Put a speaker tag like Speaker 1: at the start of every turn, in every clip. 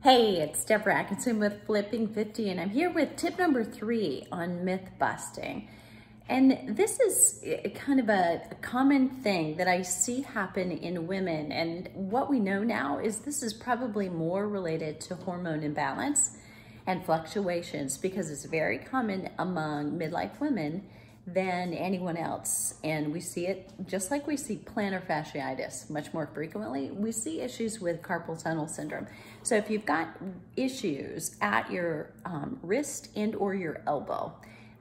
Speaker 1: Hey, it's Deborah Atkinson with Flipping 50, and I'm here with tip number 3 on myth busting. And this is kind of a common thing that I see happen in women. And what we know now is this is probably more related to hormone imbalance and fluctuations because it's very common among midlife women than anyone else. And we see it just like we see plantar fasciitis much more frequently. We see issues with carpal tunnel syndrome. So if you've got issues at your wrist and or your elbow,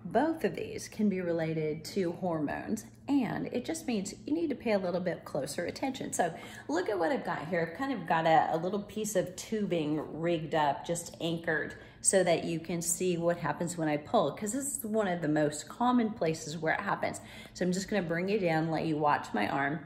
Speaker 1: both of these can be related to hormones, and it just means you need to pay a little bit closer attention. So look at what I've got here. I've kind of got a little piece of tubing rigged up, just anchored, so that you can see what happens when I pull, because this is one of the most common places where it happens. So I'm just gonna bring you down, let you watch my arm.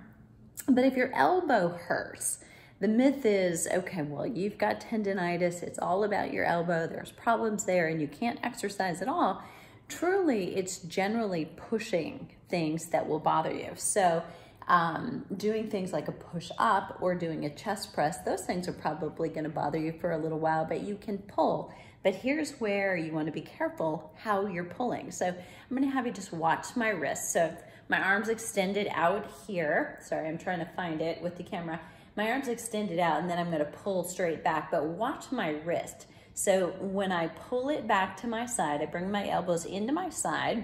Speaker 1: But if your elbow hurts, the myth is, okay, well, you've got tendonitis, it's all about your elbow, there's problems there, and you can't exercise at all. Truly, it's generally pushing things that will bother you. So doing things like a push up or doing a chest press, those things are probably gonna bother you for a little while, but you can pull. But here's where you wanna be careful how you're pulling. So I'm gonna have you just watch my wrist. So my arm's extended out here. Sorry, I'm trying to find it with the camera. My arm's extended out, and then I'm gonna pull straight back, but watch my wrist. So when I pull it back to my side, I bring my elbows into my side,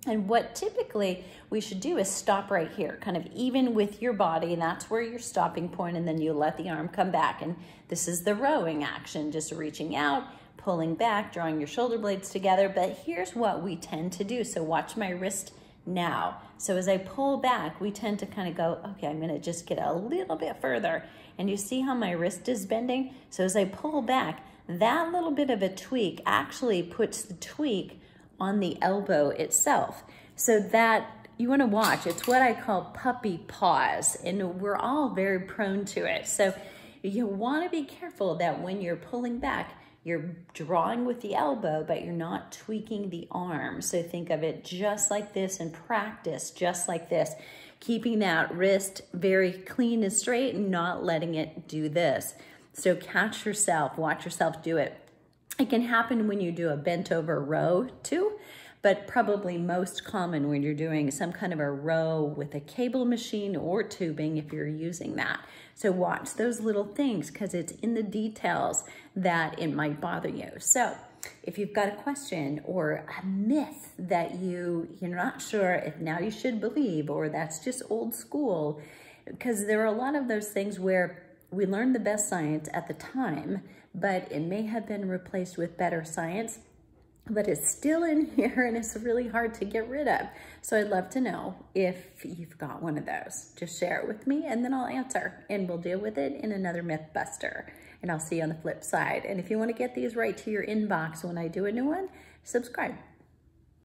Speaker 1: and what typically we should do is stop right here, kind of even with your body, and that's where your stopping point, and then you let the arm come back. And this is the rowing action, just reaching out, pulling back, drawing your shoulder blades together. But here's what we tend to do. So watch my wrist now. So as I pull back, we tend to kind of go, okay, I'm gonna just get a little bit further. And you see how my wrist is bending? So as I pull back, that little bit of a tweak actually puts the tweak on the elbow itself. So that you wanna watch, it's what I call puppy pause, and we're all very prone to it. So you wanna be careful that when you're pulling back, you're drawing with the elbow, but you're not tweaking the arm. So think of it just like this and practice just like this, keeping that wrist very clean and straight and not letting it do this. So catch yourself, watch yourself do it. It can happen when you do a bent over row too, but probably most common when you're doing some kind of a row with a cable machine or tubing if you're using that. So watch those little things because it's in the details that it might bother you. So if you've got a question or a myth that you're not sure if now you should believe, or that's just old school, because there are a lot of those things where we learned the best science at the time, but it may have been replaced with better science, but it's still in here and it's really hard to get rid of. So I'd love to know if you've got one of those. Just share it with me and then I'll answer, and we'll deal with it in another Myth Buster. And I'll see you on the flip side. And if you want to get these right to your inbox when I do a new one, subscribe.